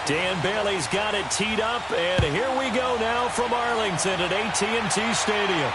Dan Bailey's got it teed up, and here we go now from Arlington at AT&T Stadium.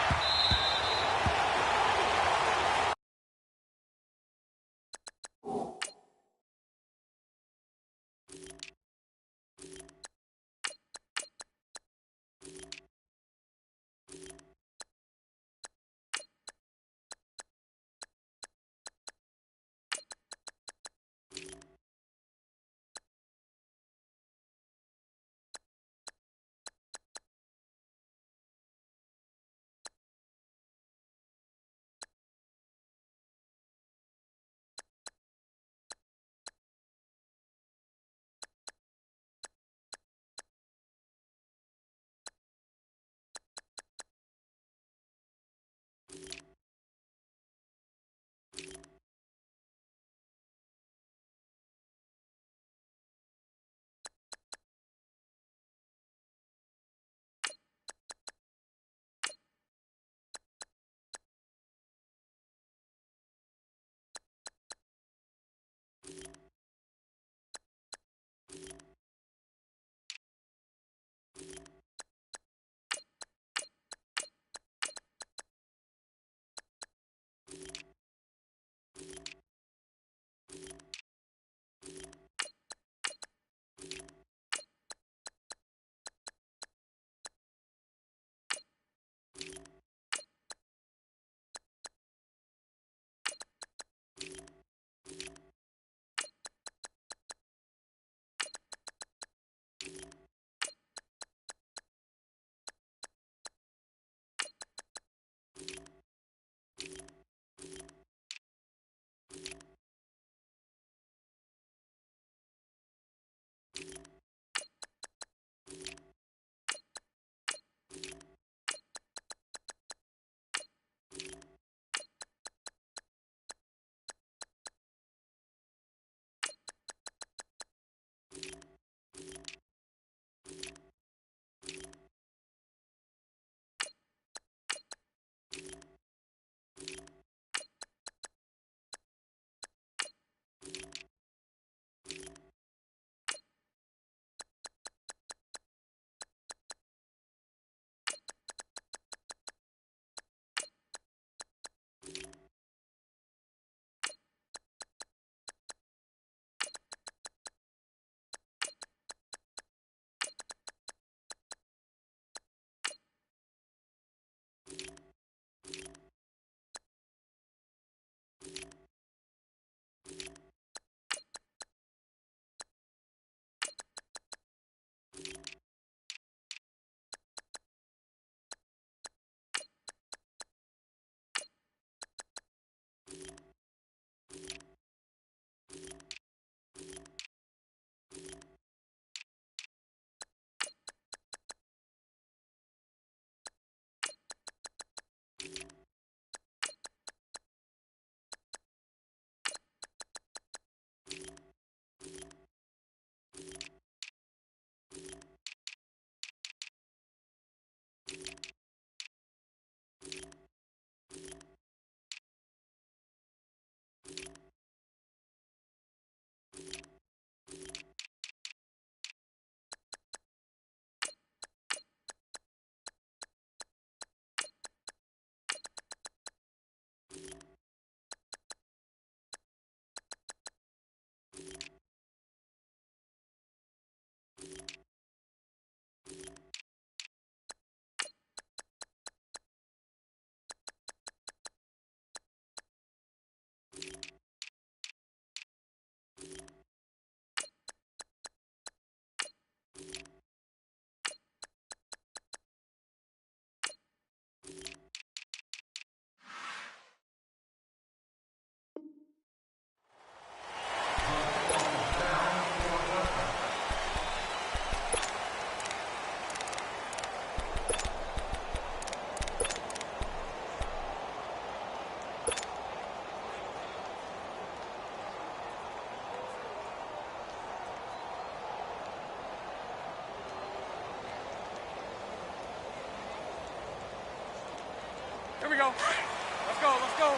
Here we go. Let's go, let's go.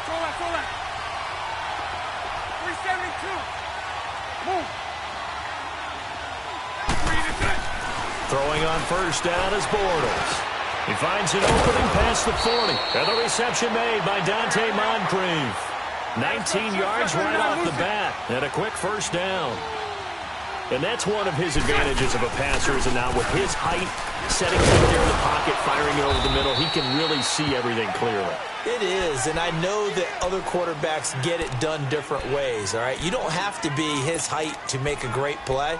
Throw that, throw that. 372. Move. Throwing on first down is Bortles. He finds an opening past the 40. And the reception made by Moncrief. 19 yards right off the bat. And a quick first down. And that's one of his advantages of a passer, is now with his height, setting right there in the pocket, firing it over the middle, he can really see everything clearly. It is, and I know that other quarterbacks get it done different ways, all right? You don't have to be his height to make a great play,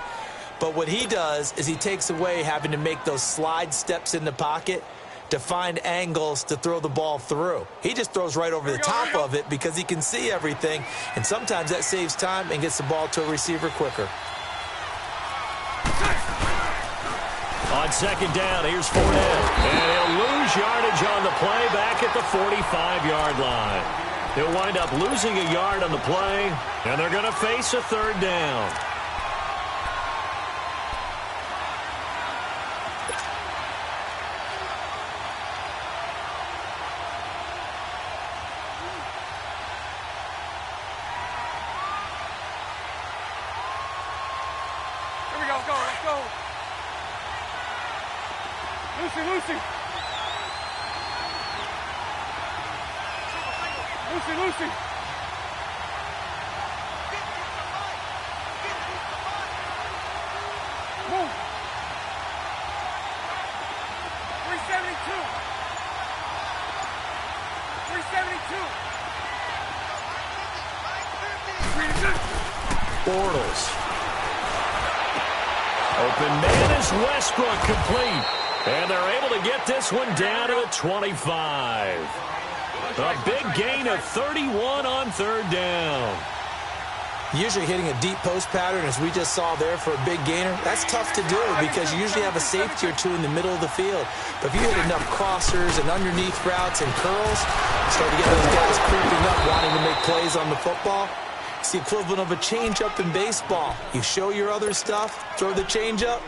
but what he does is he takes away having to make those slide steps in the pocket to find angles to throw the ball through. He just throws right over the top of it because he can see everything, and sometimes that saves time and gets the ball to a receiver quicker. On second down, here's Fournette. And he'll lose yardage on the play back at the 45-yard line. He'll wind up losing a yard on the play, and they're going to face a third down. Here we go, let's go. Lucy. Lucy. 372. Bortles. Open man is Westbrook, complete. And they're able to get this one down to the 25. A big gain of 31 on third down. Usually hitting a deep post pattern, as we just saw there, for a big gainer, that's tough to do because you usually have a safety or two in the middle of the field. But if you hit enough crossers and underneath routes and curls, you start to get those guys creeping up, wanting to make plays on the football. It's the equivalent of a changeup in baseball. You show your other stuff, throw the changeup,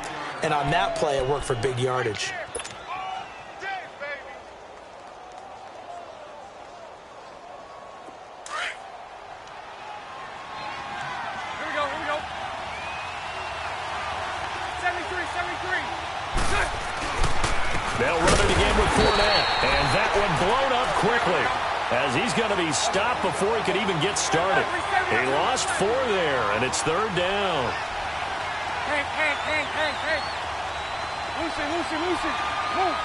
and on that play, it worked for big yardage. They'll run it again with Fournette. And that one blown up quickly, as he's going to be stopped before he could even get started. He lost 4 there, and it's third down. Hank. Lucy. Move.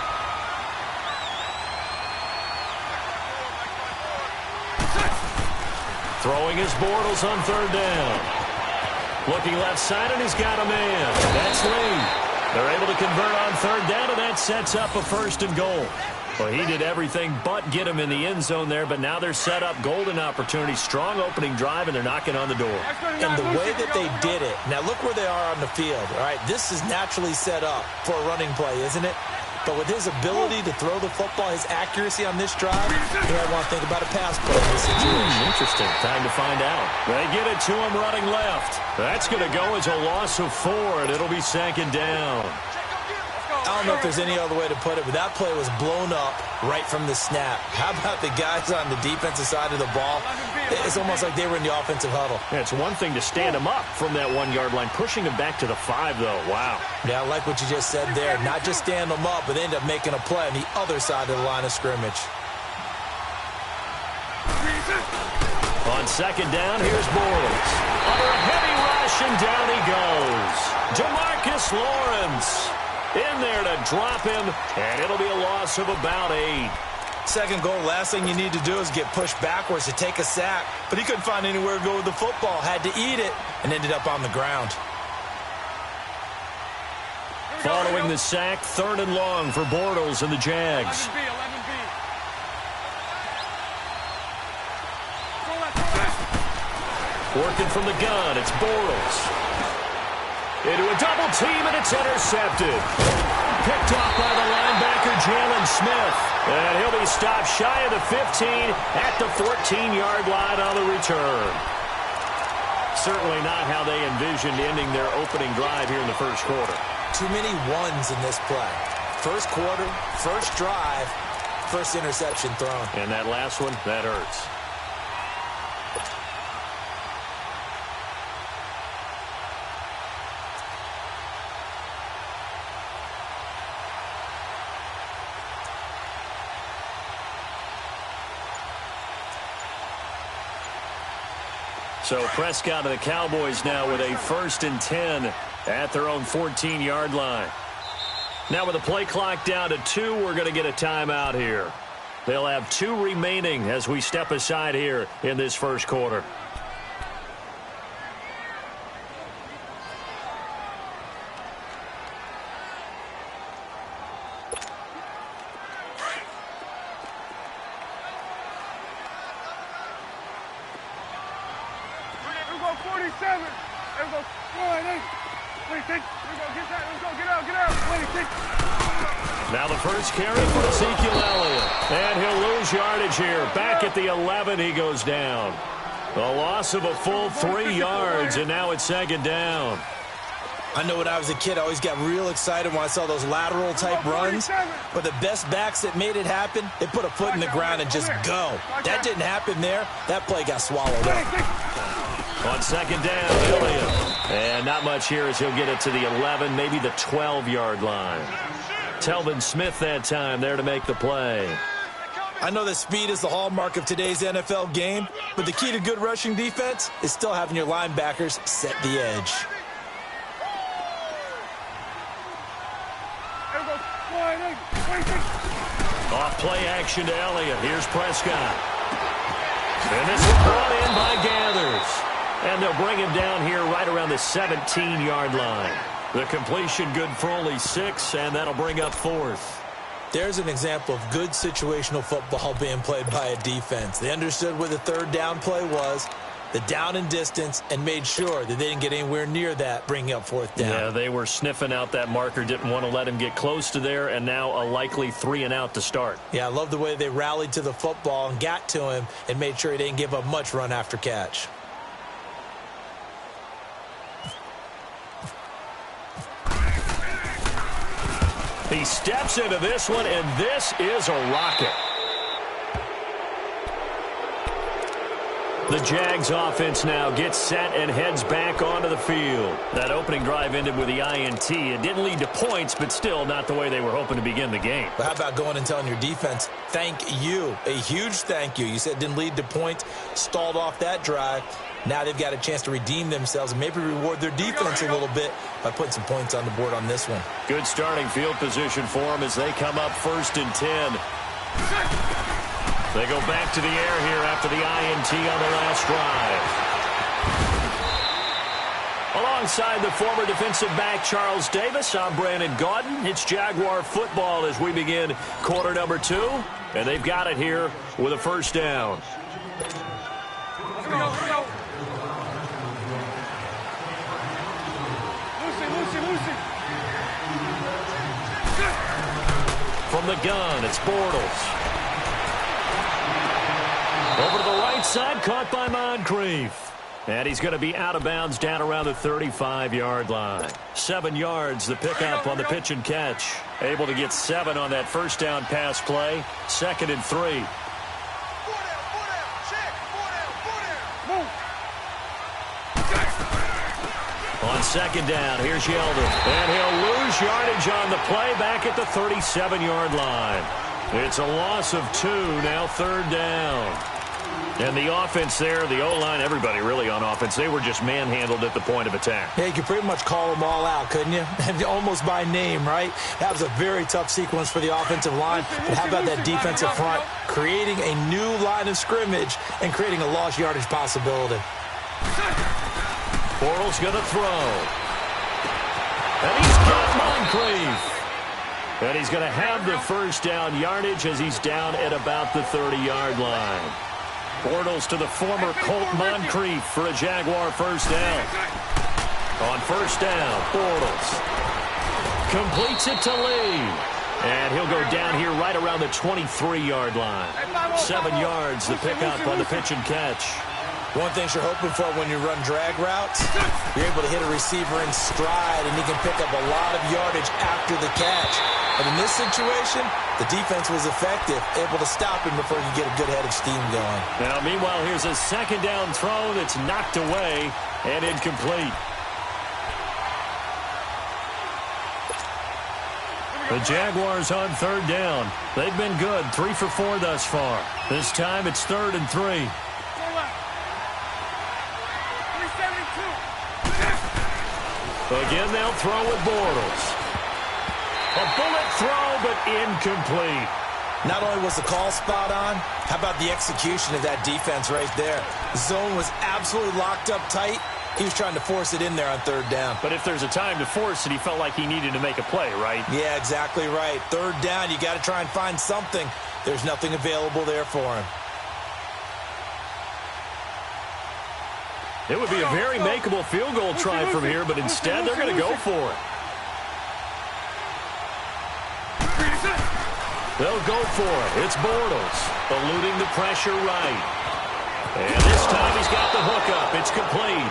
Throwing his Bortles on third down. Looking left side, and he's got a man. That's Lee. They're able to convert on third down, and that sets up a first and goal. Well, he did everything but get him in the end zone there, but now they're set up golden opportunity. Strong opening drive, and they're knocking on the door. And the way that they did it, now look where they are on the field. All right, this is naturally set up for a running play, isn't it? But with his ability to throw the football, his accuracy on this drive, you might want to think about a pass play in this situation. Interesting. Time to find out. They get it to him running left. That's going to go as a loss of 4, and it'll be second down. I don't know if there's any other way to put it, but that play was blown up right from the snap. How about the guys on the defensive side of the ball? It's almost like they were in the offensive huddle. Yeah, it's one thing to stand him up from that 1-yard line. Pushing him back to the 5, though. Wow. Yeah, I like what you just said there. Not just stand them up, but end up making a play on the other side of the line of scrimmage. On second down, here's Bortles. Under a heavy rush, and down he goes. Demarcus Lawrence in there to drop him, and it'll be a loss of about 8. Second goal, last thing you need to do is get pushed backwards to take a sack. But he couldn't find anywhere to go with the football, had to eat it, and ended up on the ground. Following the sack, third and long for Bortles and the Jags. 11B. Working from the gun, it's Bortles. Into a double team, and it's intercepted. Picked off by the linebacker, Jalen Smith. And he'll be stopped shy of the 15 at the 14-yard line on the return. Certainly not how they envisioned ending their opening drive here in the first quarter. Too many ones in this play. First quarter, first drive, first interception thrown. And that last one, that hurts. So Prescott and the Cowboys now with a 1st and 10 at their own 14-yard line. Now with the play clock down to 2, we're going to get a timeout here. They'll have 2 remaining as we step aside here in this first quarter. Now the first carry for Ezekiel Elliott. And he'll lose yardage here. Back at the 11, he goes down. A loss of a full 3 yards, and now it's 2nd down. I know when I was a kid, I always got real excited when I saw those lateral-type runs. But the best backs that made it happen, they put a foot in the ground and just go. That didn't happen there. That play got swallowed up. On 2nd down, Elliott. And not much here as he'll get it to the 11, maybe the 12-yard line. Telvin Smith that time there to make the play. I know that speed is the hallmark of today's NFL game, but the key to good rushing defense is still having your linebackers set the edge. Off play action to Elliott. Here's Prescott. And this is brought in by Gathers. And they'll bring him down here right around the 17-yard line. The completion good for only 6, and that'll bring up 4th. There's an example of good situational football being played by a defense. They understood what the 3rd down play was, the down and distance, and made sure that they didn't get anywhere near that, bringing up 4th down. Yeah, they were sniffing out that marker, didn't want to let him get close to there, and now a likely 3 and out to start. Yeah, I love the way they rallied to the football and got to him and made sure he didn't give up much run after catch. He steps into this one, and this is a rocket. The Jags offense now gets set and heads back onto the field. That opening drive ended with the INT. It didn't lead to points, but still not the way they were hoping to begin the game. But how about going and telling your defense, thank you, a huge thank you. You said it didn't lead to points, stalled off that drive. Now they've got a chance to redeem themselves and maybe reward their defense a little bit by putting some points on the board on this one. Good starting field position for them as they come up 1st and 10. They go back to the air here after the INT on the last drive. Alongside the former defensive back Charles Davis, I'm Brandon Gaudin. It's Jaguar football as we begin quarter number 2. And they've got it here with a 1st down. Let's go. Lucy. From the gun, it's Bortles. Over to the right side, caught by Moncrief. And he's going to be out of bounds down around the 35-yard line. 7 yards, the pickup on the pitch and catch. Able to get 7 on that 1st down pass play. 2nd and 3. On 2nd down, here's Yeldon. And he'll lose yardage on the play back at the 37-yard line. It's a loss of 2, now 3rd down. And the offense there, the O-line, everybody really on offense, they were just manhandled at the point of attack. Yeah, you could pretty much call them all out, couldn't you? Almost by name, right? That was a very tough sequence for the offensive line. But how about that defensive front creating a new line of scrimmage and creating a lost yardage possibility? Bortles going to throw. And he's got Moncrief. And he's going to have the 1st down yardage as he's down at about the 30-yard line. Bortles to the former Colt Moncrief for a Jaguar 1st down. On 1st down, Bortles completes it to Lee. And he'll go down here right around the 23-yard line. 7 yards, the pickup on the pitch and catch. One thing you're hoping for when you run drag routes, you're able to hit a receiver in stride, and he can pick up a lot of yardage after the catch. But in this situation, the defense was effective, able to stop him before you get a good head of steam going. Now, meanwhile, here's a 2nd down throw that's knocked away and incomplete. The Jaguars on 3rd down. They've been good, 3 for 4 thus far. This time it's 3rd and 3. Again, they'll throw with Bortles. A bullet throw, but incomplete. Not only was the call spot on, how about the execution of that defense right there? The zone was absolutely locked up tight. He was trying to force it in there on third down. But if there's a time to force it, he felt like he needed to make a play, right? Yeah, exactly right. Third down, you got to try and find something. There's nothing available there for him. It would be a very makeable field goal try from here, but instead they're going to go for it. They'll go for it. It's Bortles, eluding the pressure right. And this time he's got the hook up. It's complete.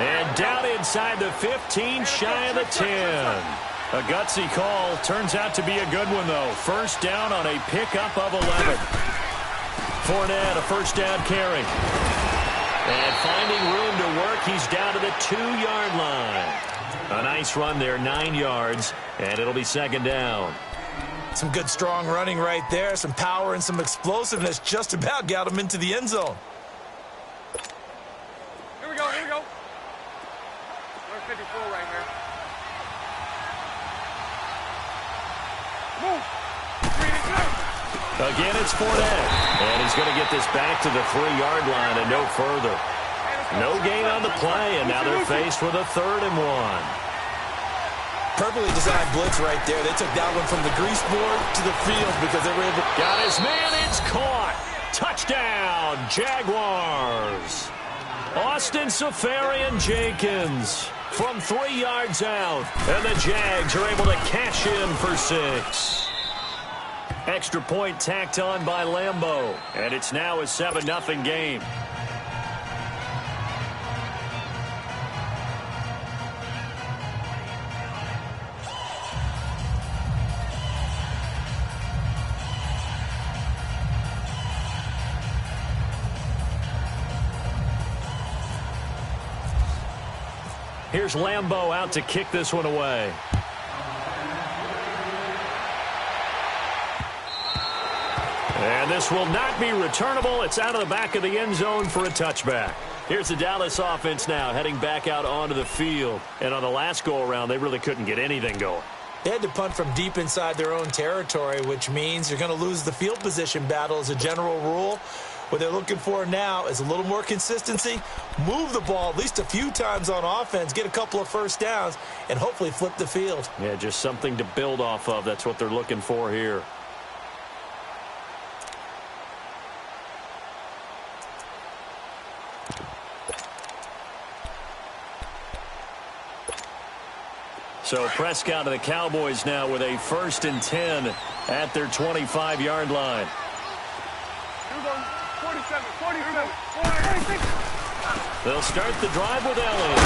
And down inside the 15, shy of the 10. A gutsy call. Turns out to be a good one, though. First down on a pickup of 11. Fournette, a first down carry. And finding room to work, he's down to the 2-yard line. A nice run there, 9 yards, and it'll be second down. Some good, strong running right there. Some power and some explosiveness just about got him into the end zone. Here we go, here we go. Number 54 right here. Move. 3 and 2. Again, it's Fournette. And he's going to get this back to the 3-yard line and no further. No gain on the play, and now they're faced with a 3rd and 1. Perfectly designed blitz right there. They took that one from the grease board to the field because they were able to... Got his man. It's caught. Touchdown, Jaguars. Austin Safarian-Jenkins from 3 yards out. And the Jags are able to cash in for 6. Extra point tacked on by Lambeau. And it's now a 7-0 game. Here's Lambeau out to kick this one away. And this will not be returnable. It's out of the back of the end zone for a touchback. Here's the Dallas offense now heading back out onto the field. And on the last go-around, they really couldn't get anything going. They had to punt from deep inside their own territory, which means you're going to lose the field position battle as a general rule. What they're looking for now is a little more consistency, move the ball at least a few times on offense, get a couple of first downs, and hopefully flip the field. Yeah, just something to build off of. That's what they're looking for here. So Prescott and the Cowboys now with a 1st and 10 at their 25-yard line. Here we go. 47, 47, 46. They'll start the drive with Elliott.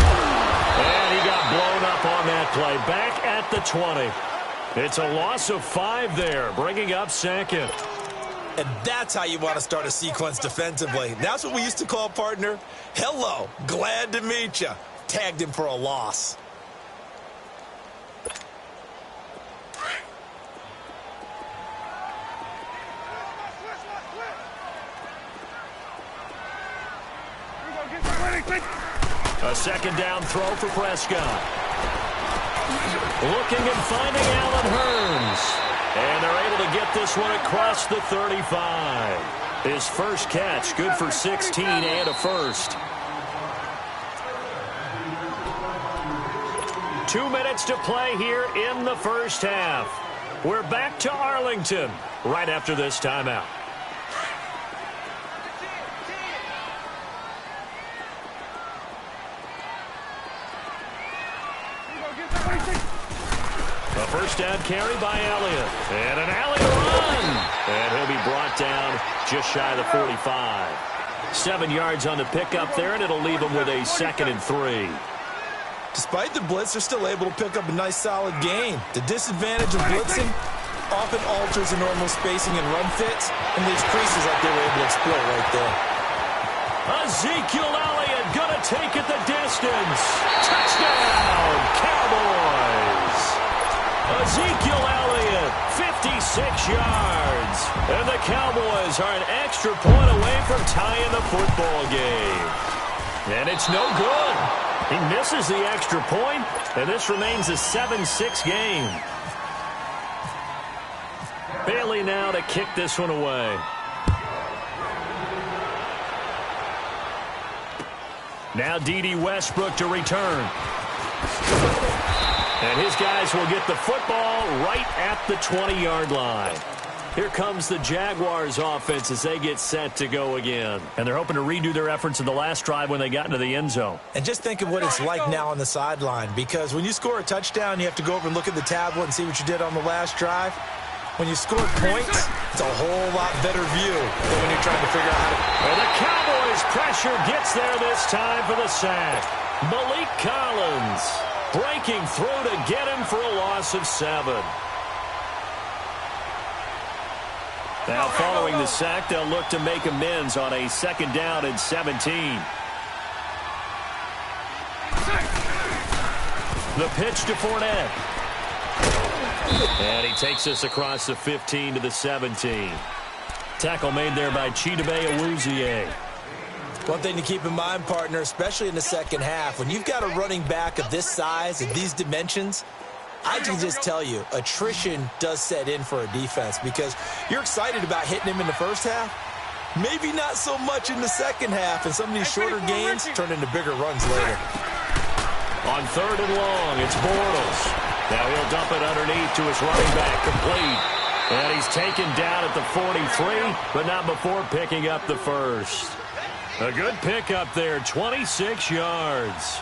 And he got blown up on that play. Back at the 20. It's a loss of 5 there, bringing up 2nd. And that's how you want to start a sequence defensively. That's what we used to call, partner, hello, glad to meet you. Tagged him for a loss. A 2nd down throw for Prescott. Looking and finding Allen Hurns. And they're able to get this one across the 35. His first catch, good for 16 and a first. 2 minutes to play here in the first half. We're back to Arlington right after this timeout. A first down carry by Elliott. And an alley run. And he'll be brought down just shy of the 45. 7 yards on the pickup there, and it'll leave him with a 2nd and 3. Despite the blitz, they're still able to pick up a nice, solid gain. The disadvantage of blitzing often alters the normal spacing and run fits, and leaves creases like they were able to exploit right there. Ezekiel Elliott gonna take it the distance. Touchdown, Cowboys. Ezekiel Elliott, 56 yards. And the Cowboys are an extra point away from tying the football game. And it's no good. He misses the extra point, and this remains a 7-6 game. Bailey now to kick this one away. Now D.D. Westbrook to return. And his guys will get the football right at the 20-yard line. Here comes the Jaguars offense as they get set to go again. And they're hoping to redo their efforts in the last drive when they got into the end zone. And just think of what it's like now on the sideline, because when you score a touchdown, you have to go over and look at the tablet and see what you did on the last drive. When you score points, it's a whole lot better view than when you're trying to figure out how to... And the Cowboys' pressure gets there this time for the sack. Malik Collins breaking through to get him for a loss of 7. Now following the sack, they'll look to make amends on a 2nd down and 17. The pitch to Fournette. And he takes us across the 15 to the 17. Tackle made there by Chidobe Awuzie. One thing to keep in mind, partner, especially in the second half, when you've got a running back of this size and these dimensions, I can just tell you, attrition does set in for a defense because you're excited about hitting him in the first half. Maybe not so much in the second half, and some of these shorter gains turn into bigger runs later. On 3rd and long, it's Bortles. Now he'll dump it underneath to his running back, complete. And he's taken down at the 43, but not before picking up the first. A good pickup there, 26 yards.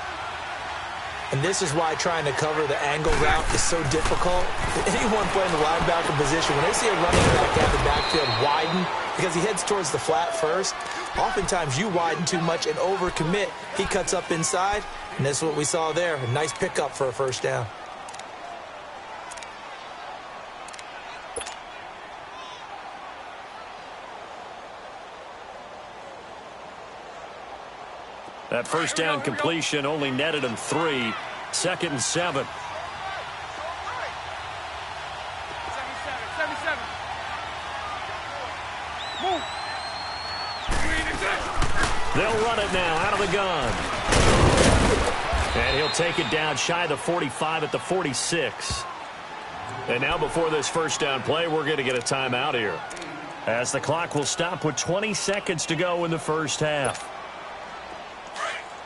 And this is why trying to cover the angle route is so difficult. Anyone playing the linebacker position, when they see a running back have the backfield widen because he heads towards the flat first, oftentimes you widen too much and overcommit. He cuts up inside, and this is what we saw there. A nice pickup for a first down. That first down completion only netted him 3. 2nd and 7. 77. Move. They'll run it now out of the gun. And he'll take it down shy of the 45 at the 46. And now before this first down play, we're going to get a timeout here, as the clock will stop with 20 seconds to go in the first half.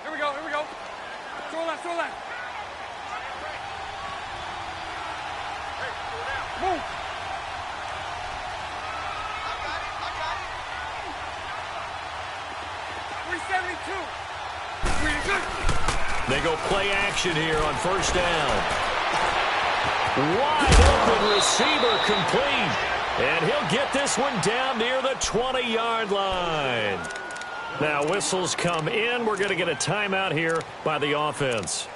Here we go. To the left. Move. They go play action here on first down. Wide open receiver complete. And he'll get this one down near the 20-yard line. Now whistles come in. We're going to get a timeout here by the offense,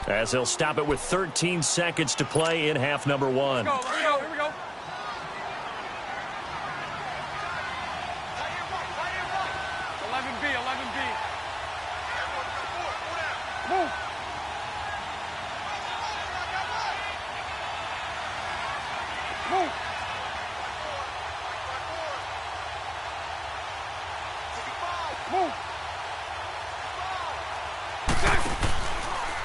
as they'll stop it with 13 seconds to play in half number 1. Let's go. Here we go. Move.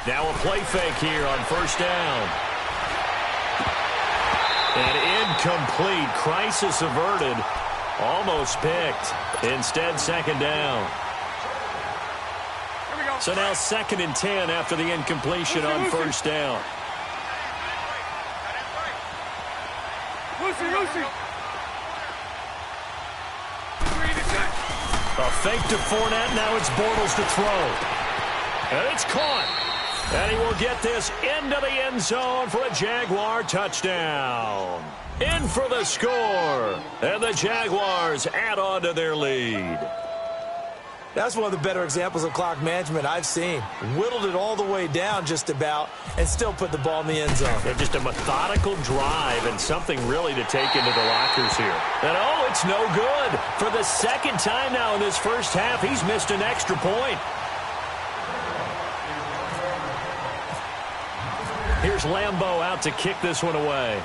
Now a play fake here on first down. And incomplete. Crisis averted. Almost picked. Instead, second down. Here we go. So now 2nd and 10 after the incompletion on first down. Lucy. A fake to Fournette. Now it's Bortles to throw. And it's caught. And he will get this into the end zone for a Jaguar touchdown. In for the score. And the Jaguars add on to their lead. That's one of the better examples of clock management I've seen. Whittled it all the way down just about and still put the ball in the end zone. Yeah, just a methodical drive and something really to take into the lockers here. And oh, it's no good. For the second time now in this first half, he's missed an extra point. Here's Lambeau out to kick this one away.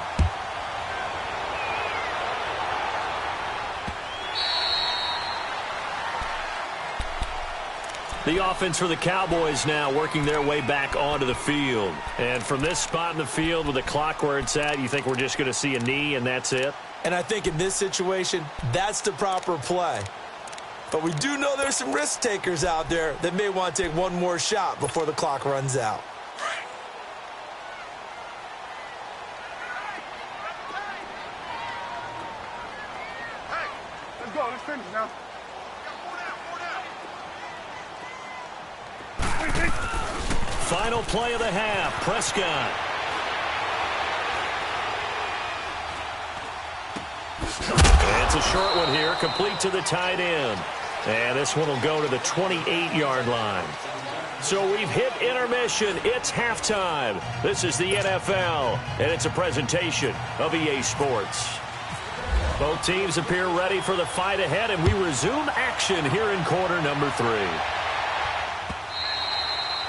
The offense for the Cowboys now working their way back onto the field. And from this spot in the field with the clock where it's at, you think we're just going to see a knee and that's it? And I think in this situation, that's the proper play. But we do know there's some risk takers out there that may want to take one more shot before the clock runs out. Hey, let's go. Let's finish now. Final play of the half, Prescott. And it's a short one here, complete to the tight end. And this one will go to the 28-yard line. So we've hit intermission. It's halftime. This is the NFL, and it's a presentation of EA Sports. Both teams appear ready for the fight ahead, and we resume action here in quarter number 3.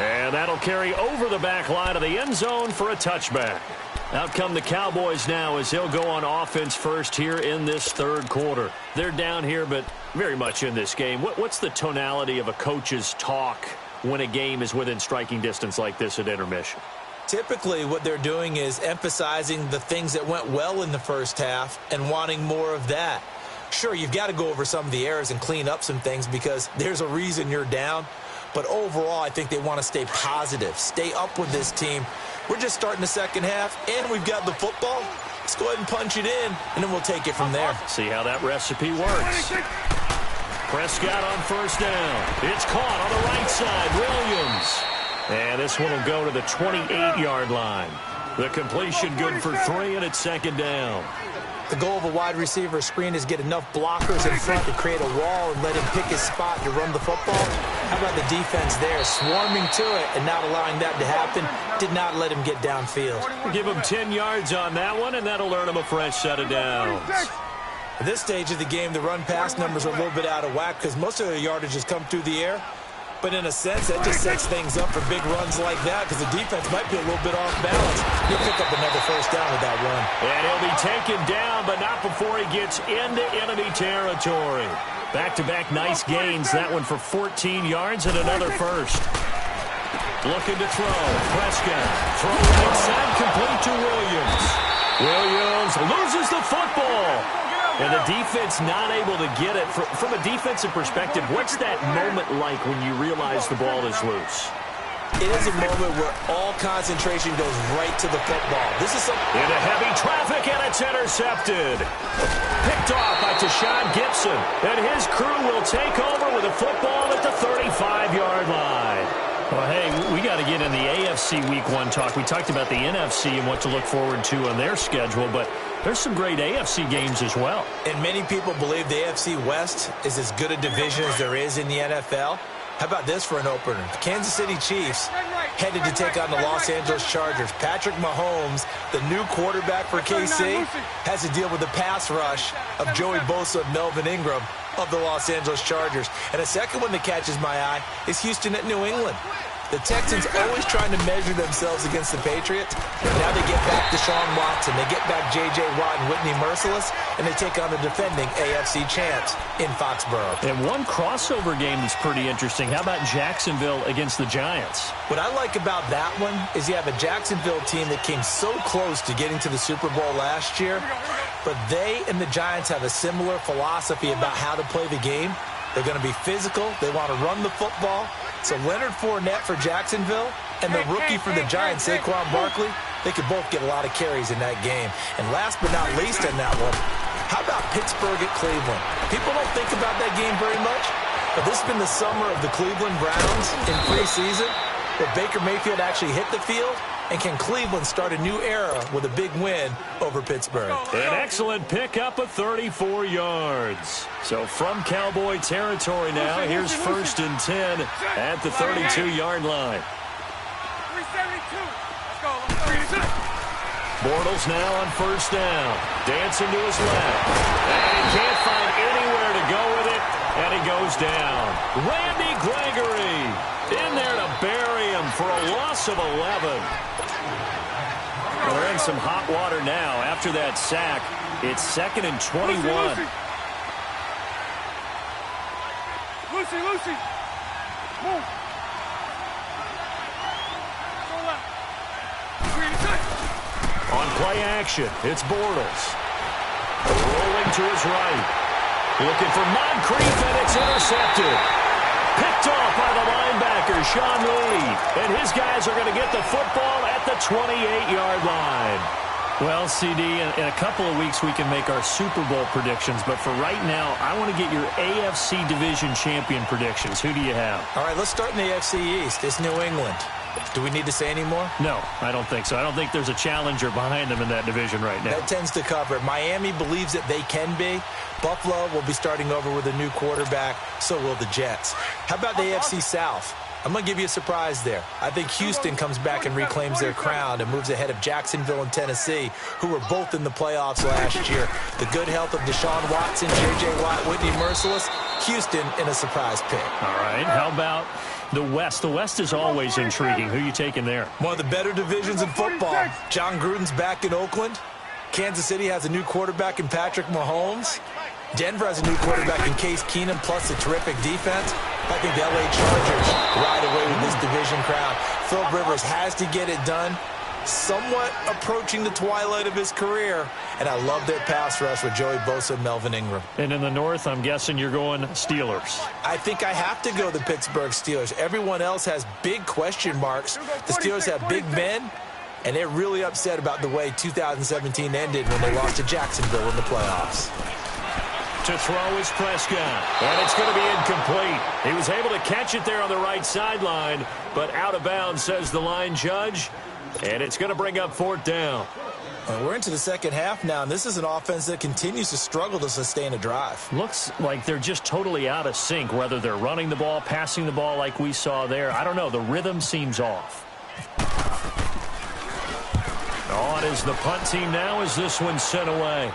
And that'll carry over the back line of the end zone for a touchback. Out come the Cowboys now as they'll go on offense first here in this third quarter. They're down here, but very much in this game. What's the tonality of a coach's talk when a game is within striking distance like this at intermission? Typically, what they're doing is emphasizing the things that went well in the first half and wanting more of that. Sure, you've got to go over some of the errors and clean up some things because there's a reason you're down. But overall, I think they want to stay positive, stay up with this team. We're just starting the second half, and we've got the football. Let's go ahead and punch it in, and then we'll take it from there. See how that recipe works. Prescott on first down. It's caught on the right side. Williams. And this one will go to the 28-yard line. The completion good for 3, and it's second down. The goal of a wide receiver screen is get enough blockers in front to create a wall and let him pick his spot to run the football. How about the defense there, swarming to it and not allowing that to happen? Did not let him get downfield. Give him 10 yards on that one, and that'll earn him a fresh set of downs. At this stage of the game, the run-pass numbers are a little bit out of whack because most of their yardage has come through the air. But in a sense, that just sets things up for big runs like that because the defense might be a little bit off balance. He'll pick up another first down with that run. And he'll be taken down, but not before he gets into enemy territory. Back-to-back nice gains. That one for 14 yards and another first. Looking to throw. Prescott. Throw inside, complete to Williams. Williams loses the football. And the defense not able to get it. From a defensive perspective, what's that moment like when you realize the ball is loose? It is a moment where all concentration goes right to the football. This is something... Into heavy traffic, and it's intercepted. Picked off by Tashawn Gibson. And his crew will take over with a football at the 35-yard line. Well, hey, we got to get in the AFC Week 1 talk. We talked about the NFC and what to look forward to on their schedule, but there's some great AFC games as well. And many people believe the AFC West is as good a division as there is in the NFL. How about this for an opener? The Kansas City Chiefs headed to take on the Los Angeles Chargers. Patrick Mahomes, the new quarterback for KC, has to deal with the pass rush of Joey Bosa and Melvin Ingram of the Los Angeles Chargers. And a second one that catches my eye is Houston at New England. The Texans always trying to measure themselves against the Patriots. Now they get back Deshaun Watson. They get back J.J. Watt and Whitney Merciless, and they take on the defending AFC champs in Foxborough. And one crossover game that's pretty interesting. How about Jacksonville against the Giants? What I like about that one is you have a Jacksonville team that came so close to getting to the Super Bowl last year, but they and the Giants have a similar philosophy about how to play the game. They're going to be physical. They want to run the football. So Leonard Fournette for Jacksonville and the rookie for the Giants, Saquon Barkley, they could both get a lot of carries in that game. And last but not least in that one, how about Pittsburgh at Cleveland? People don't think about that game very much, but this has been the summer of the Cleveland Browns in preseason, where Baker Mayfield actually hit the field. And can Cleveland start a new era with a big win over Pittsburgh? An excellent pickup of 34 yards. So from Cowboy territory now, here's 1st and 10 at the 32-yard line. 372. Let's go. Bortles now on first down. Dancing to his left. And he can't find anywhere to go with it. And he goes down. Randy Gregory in there to bury him for a loss of 11. We're in some hot water now. After that sack, it's 2nd and 21. Lucy. Move. Go left. Green side. On play action, it's Bortles. Rolling to his right. Looking for Moncrief, and it's intercepted. Picked off by the linebacker, Sean Lee. And his guys are going to get the football at the 28-yard line. Well, CD, in a couple of weeks we can make our Super Bowl predictions, but for right now, I want to get your AFC Division Champion predictions. Who do you have? All right, let's start in the AFC East. It's New England. Do we need to say any more? No, I don't think so. I don't think there's a challenger behind them in that division right now. That tends to cover it. Miami believes that they can be. Buffalo will be starting over with a new quarterback. So will the Jets. How about the AFC South? I'm going to give you a surprise there. I think Houston comes back and reclaims their crown and moves ahead of Jacksonville and Tennessee, who were both in the playoffs last year. The good health of Deshaun Watson, J.J. Watt, Whitney Merciless, Houston in a surprise pick. All right, how about the West? The West is always intriguing. Who are you taking there? One of the better divisions in football. John Gruden's back in Oakland. Kansas City has a new quarterback in Patrick Mahomes. Denver has a new quarterback in Case Keenum, plus a terrific defense. I think the L.A. Chargers ride away with this division crown. Phil Rivers has to get it done. Somewhat approaching the twilight of his career. And I love their pass rush with Joey Bosa and Melvin Ingram. And in the North, I'm guessing you're going Steelers. I think I have to go the Pittsburgh Steelers. Everyone else has big question marks. The Steelers have Big Ben, and they're really upset about the way 2017 ended when they lost to Jacksonville in the playoffs. To throw is Prescott, and it's going to be incomplete. He was able to catch it there on the right sideline, but out of bounds, says the line judge, and it's going to bring up fourth down. We're into the second half now, and this is an offense that continues to struggle to sustain a drive. Looks like they're just totally out of sync, whether they're running the ball, passing the ball like we saw there. I don't know. The rhythm seems off. On is the punt team now as this one's sent away.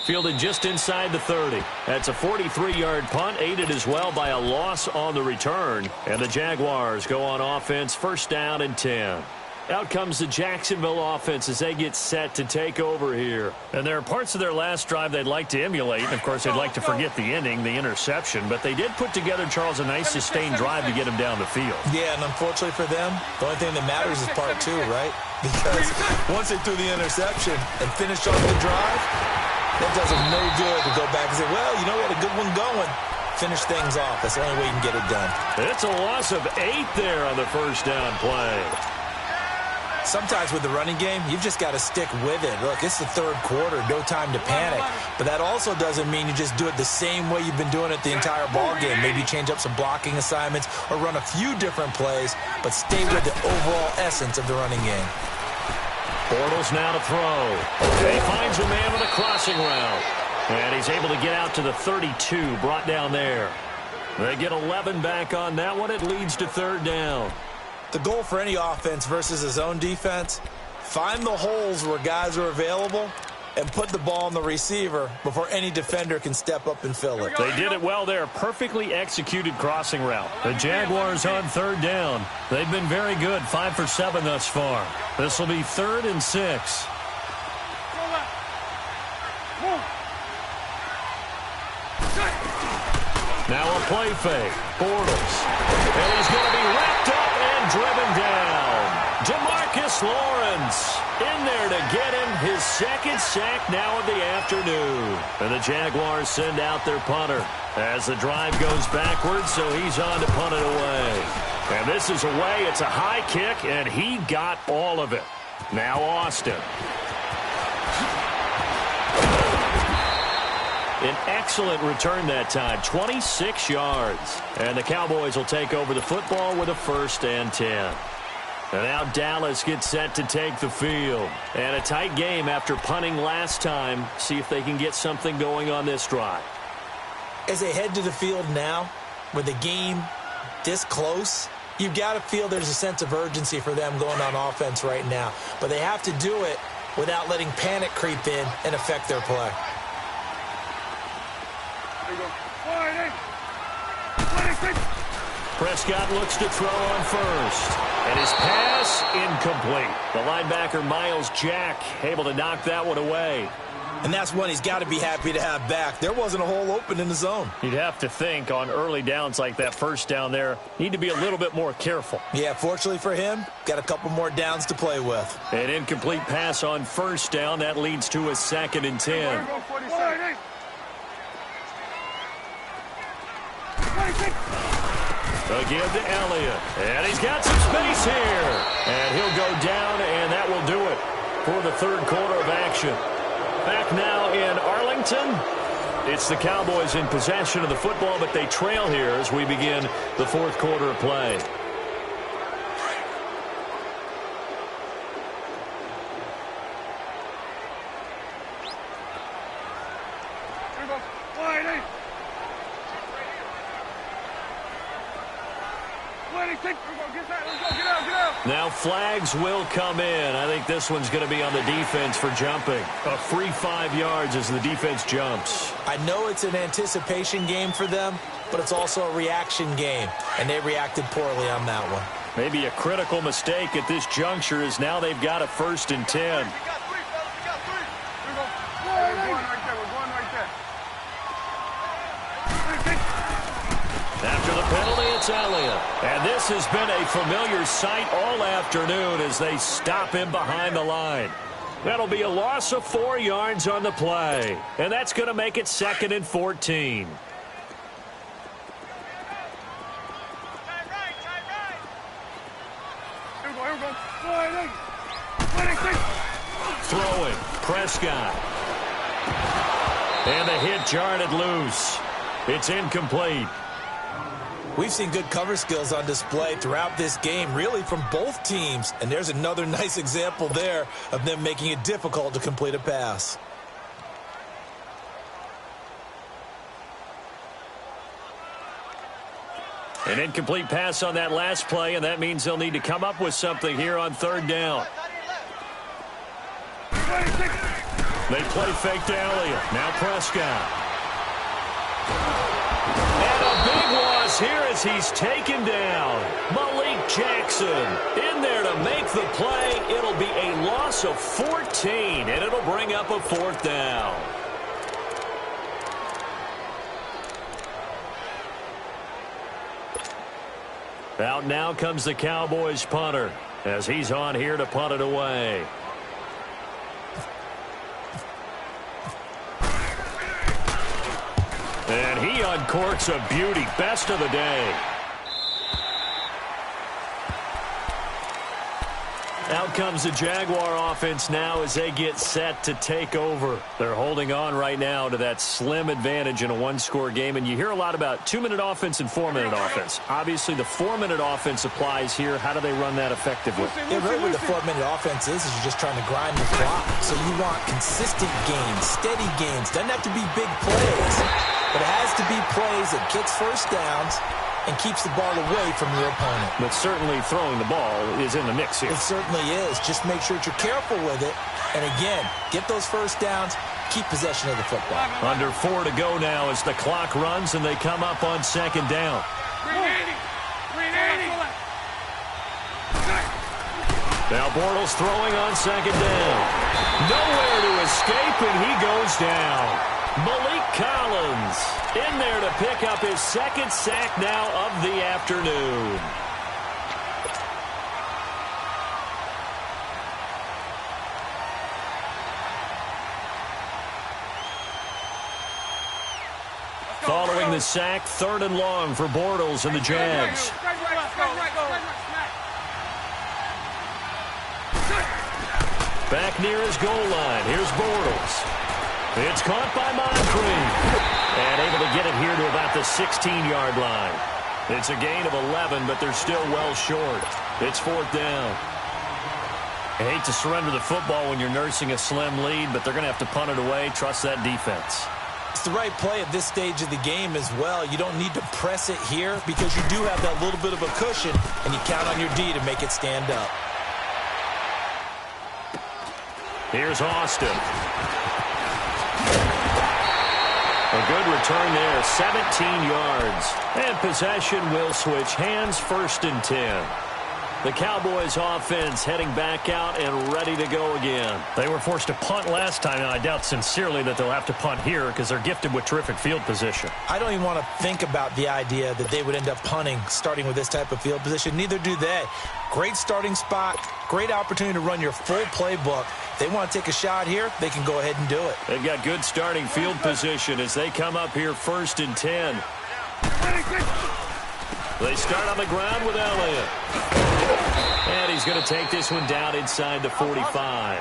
Fielded just inside the 30. That's a 43-yard punt, aided as well by a loss on the return. And the Jaguars go on offense, first down and 10. Out comes the Jacksonville offense as they get set to take over here. And there are parts of their last drive they'd like to emulate. And, of course, they'd like to forget the ending, the interception. But they did put together, Charles, a nice sustained drive to get him down the field. Yeah, and unfortunately for them, the only thing that matters is part two, right? Because once they threw the interception and finished off the drive, that does them no good to go back and say, well, you know, we had a good one going. Finish things off. That's the only way you can get it done. It's a loss of 8 there on the first down play. Sometimes with the running game, you've just got to stick with it. Look, it's the third quarter, no time to panic. But that also doesn't mean you just do it the same way you've been doing it the entire ball game. Maybe change up some blocking assignments or run a few different plays, but stay with the overall essence of the running game. Bortles now to throw. He finds a man with a crossing route. And he's able to get out to the 32, brought down there. They get 11 back on that one. It leads to third down. The goal for any offense versus his own defense, find the holes where guys are available and put the ball on the receiver before any defender can step up and fill it. They did it well there. Perfectly executed crossing route. The Jaguars on third down. They've been very good. 5 for 7 thus far. This will be 3rd and 6. Now a play fake. Bortles. And he's going to be wrapped up and driven down. DeMarcus Lawrence in there to get him his second sack now of the afternoon. And the Jaguars send out their punter as the drive goes backwards, so he's on to punt it away. And this is away. It's a high kick, and he got all of it. Now Austin. An excellent return that time, 26 yards. And the Cowboys will take over the football with a 1st and 10. And now Dallas gets set to take the field. And a tight game after punting last time. See if they can get something going on this drive. As they head to the field now, with the game this close, you've got to feel there's a sense of urgency for them going on offense right now. But they have to do it without letting panic creep in and affect their play. Prescott looks to throw on first. And his pass incomplete. The linebacker Miles Jack able to knock that one away. And that's one he's got to be happy to have back. There wasn't a hole open in the zone. You'd have to think on early downs like that first down there, need to be a little bit more careful. Yeah, fortunately for him, got a couple more downs to play with. An incomplete pass on first down. That leads to a 2nd and 10. Again to Elliott. And he's got some space here. And he'll go down, and that will do it for the third quarter of action. Back now in Arlington. It's the Cowboys in possession of the football, but they trail here as we begin the fourth quarter of play. Now flags will come in. I think this one's going to be on the defense for jumping. A free 5 yards as the defense jumps. I know it's an anticipation game for them, but it's also a reaction game, and they reacted poorly on that one. Maybe a critical mistake at this juncture is now they've got a 1st and 10. After the penalty, it's Elliott. And this has been a familiar sight all afternoon as they stop him behind the line. That'll be a loss of 4 yards on the play. And that's going to make it 2nd and 14. Throwing, Prescott. And the hit jarred it loose. It's incomplete. We've seen good cover skills on display throughout this game, really from both teams. And there's another nice example there of them making it difficult to complete a pass. An incomplete pass on that last play, and that means they'll need to come up with something here on 3rd down. They play fake to Elliott. Now Prescott. And a big loss here as he's taken down. Malik Jackson in there to make the play. It'll be a loss of 14, and it'll bring up a 4th down. Out now comes the Cowboys punter as he's on here to punt it away. And he uncorks a beauty. Best of the day. Out comes the Jaguar offense now as they get set to take over. They're holding on right now to that slim advantage in a one-score game. And you hear a lot about 2-minute offense and 4-minute offense. Obviously, the 4-minute offense applies here. How do they run that effectively? Yeah, really what the 4-minute offense is you're just trying to grind the clock. So you want consistent gains, steady gains. Doesn't have to be big plays, but it has to be plays that gets first downs and keeps the ball away from your opponent. But certainly throwing the ball is in the mix here. It certainly is. Just make sure that you're careful with it. And again, get those first downs, keep possession of the football. Under 4 to go now as the clock runs and they come up on 2nd down. 380. Now Bortles throwing on 2nd down. Nowhere to escape, and he goes down. Malik Collins in there to pick up his 2nd sack now of the afternoon. Following the sack, 3rd and long for Bortles and the Jags. Back near his goal line. Here's Bortles. It's caught by Moncrief. And able to get it here to about the 16-yard line. It's a gain of 11, but they're still well short. It's 4th down. I hate to surrender the football when you're nursing a slim lead, but they're going to have to punt it away. Trust that defense. It's the right play at this stage of the game as well. You don't need to press it here because you do have that little bit of a cushion, and you count on your D to make it stand up. Here's Austin. A good return there, 17 yards. And possession will switch hands, 1st and 10. The Cowboys offense heading back out and ready to go again. They were forced to punt last time, and I doubt sincerely that they'll have to punt here because they're gifted with terrific field position. I don't even want to think about the idea that they would end up punting starting with this type of field position. Neither do they. Great starting spot, great opportunity to run your full playbook. If they want to take a shot here, they can go ahead and do it. They've got good starting field position as they come up here 1st and 10. They start on the ground with Elliott. And he's going to take this one down inside the 45.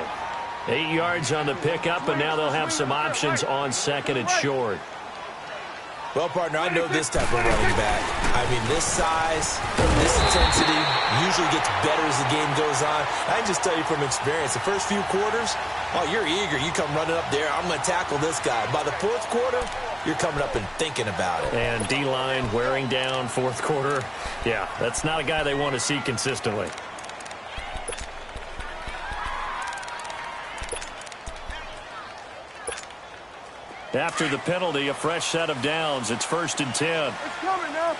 8 yards on the pickup, and now they'll have some options on 2nd and short. Well, partner, I know this type of running back. I mean, this size, this intensity usually gets better as the game goes on. I can just tell you from experience, the first few quarters, oh, you're eager. You come running up there, I'm going to tackle this guy. By the 4th quarter, you're coming up and thinking about it. And D-line wearing down 4th quarter. Yeah, that's not a guy they want to see consistently. After the penalty, a fresh set of downs. It's 1st and 10. It's coming now.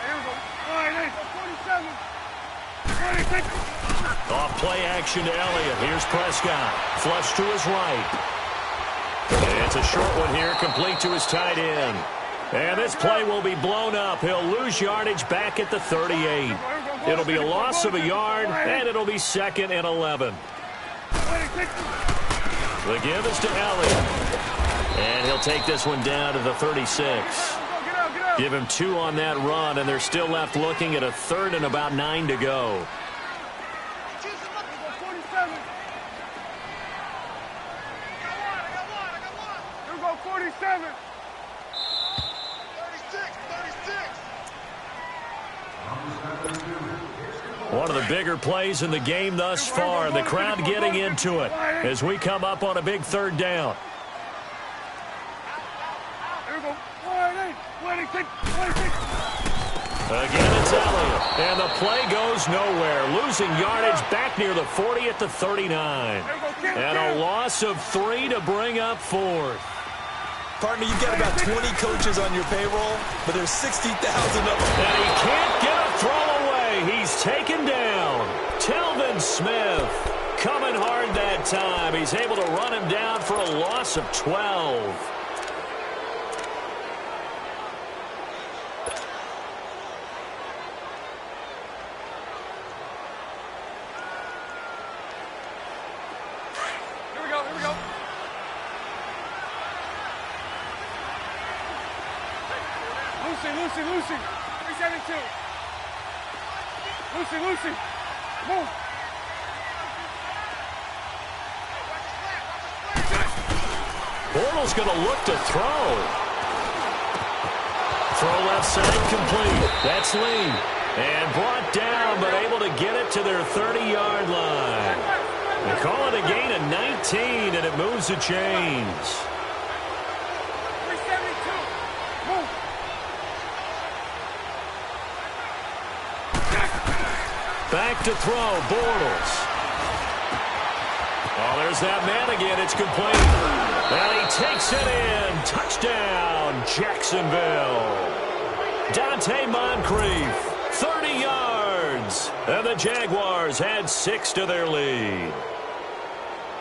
Here we go. All right, 47. 26. Off play action to Elliott. Here's Prescott. Flush to his right. And it's a short one here, complete to his tight end. And this play will be blown up. He'll lose yardage back at the 38. It'll be a loss of a yard, and it'll be 2nd and 11. The give is to Elliott. And he'll take this one down to the 36. Give him 2 on that run, and they're still left looking at a 3rd and about 9 to go. Here we go, 47. One of the bigger plays in the game thus far. The crowd getting into it as we come up on a big 3rd down. Here we go. 26. Again, it's Elliott. And the play goes nowhere. Losing yardage back near the 40 at the 39. And a loss of 3 to bring up 4th. Partner, you've got about 20 coaches on your payroll, but there's 60,000 of them. And he can't get a throw away. He's taken down. Telvin Smith coming hard that time. He's able to run him down for a loss of 12. Here we go. Lucy. 372. Lucy. Move. Bortles going to look to throw. Throw left side complete. That's Lee. And brought down, but able to get it to their 30-yard line. They call it a gain of 19, and it moves the chains. 372. Move. Back to throw, Bortles. Oh, there's that man again. It's complete. And he takes it in. Touchdown, Jacksonville. Dante Moncrief, 30 yards. And the Jaguars add 6 to their lead.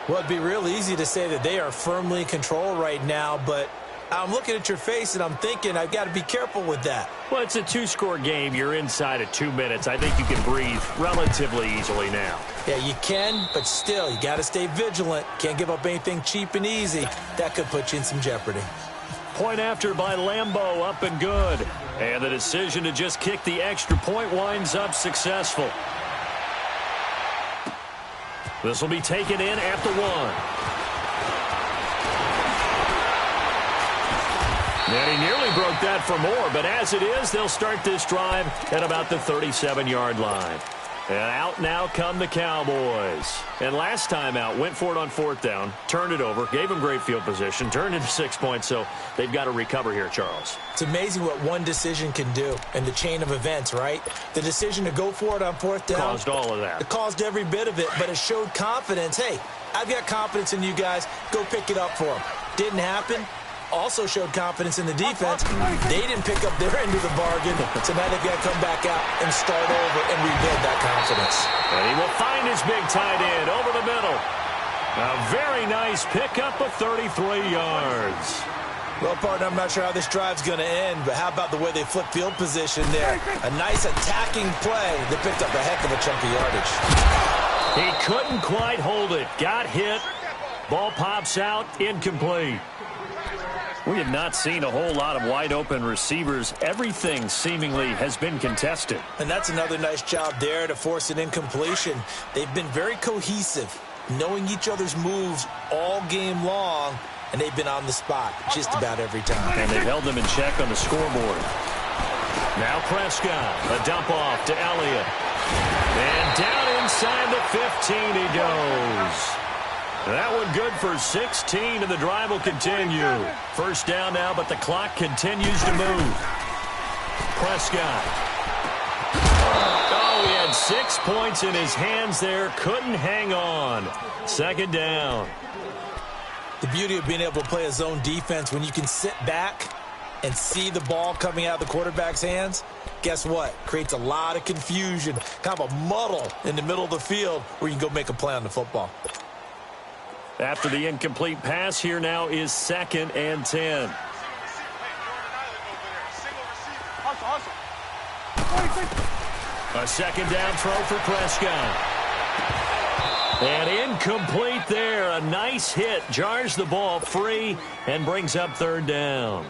Well, it'd be real easy to say that they are firmly in control right now, but I'm looking at your face and I'm thinking I've got to be careful with that. Well, it's a 2-score game. You're inside of 2 minutes. I think you can breathe relatively easily now. Yeah, you can, but still, you got to stay vigilant. Can't give up anything cheap and easy. That could put you in some jeopardy. Point after by Lambeau, up and good. And the decision to just kick the extra point winds up successful. This will be taken in at the 1. And he nearly broke that for more, but as it is, they'll start this drive at about the 37-yard line. And out now come the Cowboys. And last time out, went for it on 4th down, turned it over, gave them great field position, turned into 6 points, so they've got to recover here, Charles. It's amazing what one decision can do in the chain of events, right? The decision to go for it on 4th down caused all of that. It caused every bit of it, but it showed confidence. Hey, I've got confidence in you guys. Go pick it up for them. Didn't happen. also showed confidence in the defense. They didn't pick up their end of the bargain, so now they've got to come back out and start over and rebuild that confidence. And he will find his big tight end over the middle. A very nice pickup of 33 yards. Well, partner, I'm not sure how this drive's going to end, but how about the way they flip field position there? A nice attacking play that picked up a heck of a chunk of yardage. He couldn't quite hold it. Got hit. Ball pops out. Incomplete. We have not seen a whole lot of wide-open receivers. Everything seemingly has been contested. And that's another nice job there to force an incompletion. They've been very cohesive, knowing each other's moves all game long, and they've been on the spot just about every time. And they've held them in check on the scoreboard. Now Prescott, a dump off to Elliott. And down inside the 15 he goes. That one good for 16, and the drive will continue. First down now, but the clock continues to move. Prescott. Oh, he had 6 points in his hands there. Couldn't hang on. Second down. The beauty of being able to play a zone defense, when you can sit back and see the ball coming out of the quarterback's hands, guess what? Creates a lot of confusion, kind of a muddle in the middle of the field where you can go make a play on the football. After the incomplete pass, here now is 2nd and 10. A second down throw for Prescott. And incomplete there. A nice hit. Jars the ball free and brings up 3rd down.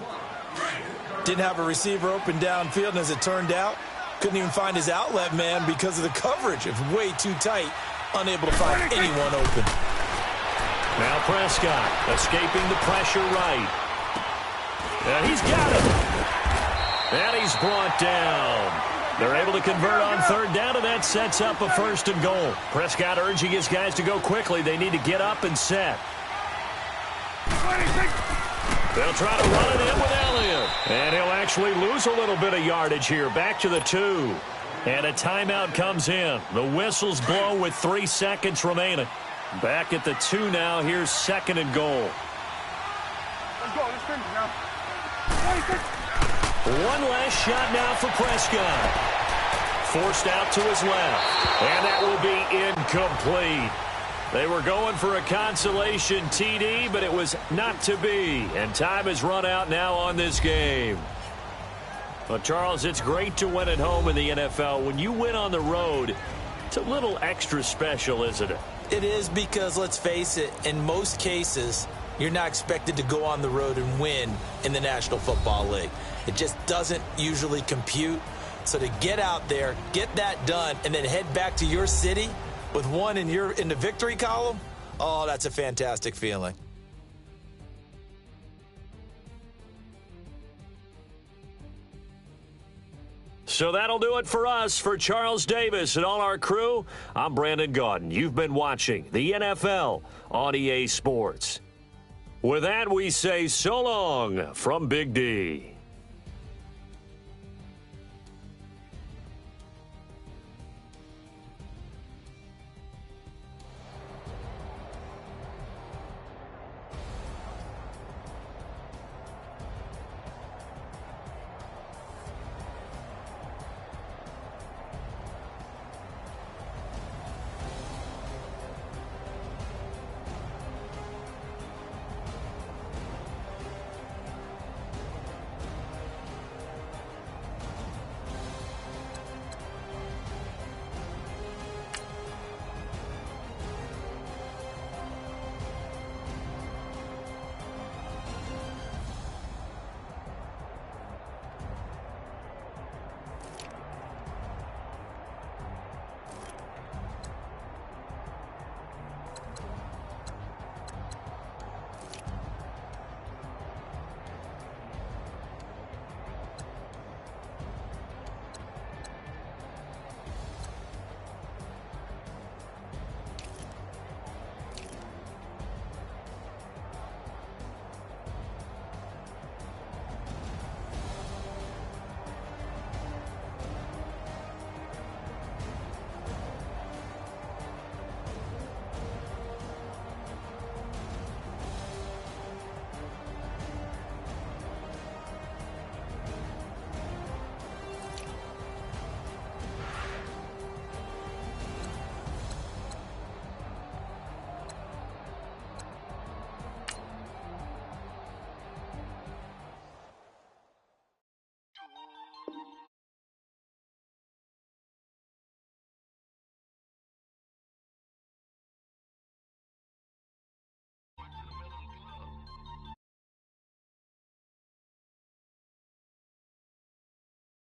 Didn't have a receiver open downfield, and as it turned out, couldn't even find his outlet man because of the coverage. It was way too tight. Unable to find anyone open. Now Prescott escaping the pressure right. And he's got it. And he's brought down. They're able to convert on 3rd down, and that sets up a 1st and goal. Prescott urging his guys to go quickly. They need to get up and set. They'll try to run it in with Elliott. And he'll actually lose a little bit of yardage here. Back to the 2. And a timeout comes in. The whistles blow with 3 seconds remaining. Back at the 2 now. Here's 2nd and goal. Let's go. Let's finish now. One last shot now for Prescott. Forced out to his left. And that will be incomplete. They were going for a consolation TD, but it was not to be. And time has run out now on this game. But, Charles, it's great to win at home in the NFL. When you win on the road, it's a little extra special, isn't it? It is, because, let's face it, in most cases, you're not expected to go on the road and win in the National Football League. It just doesn't usually compute. So to get out there, get that done, and then head back to your city with one in the victory column, oh, that's a fantastic feeling. So that'll do it for us. For Charles Davis and all our crew, I'm Brandon Gaudin. You've been watching the NFL on EA Sports. With that, we say so long from Big D.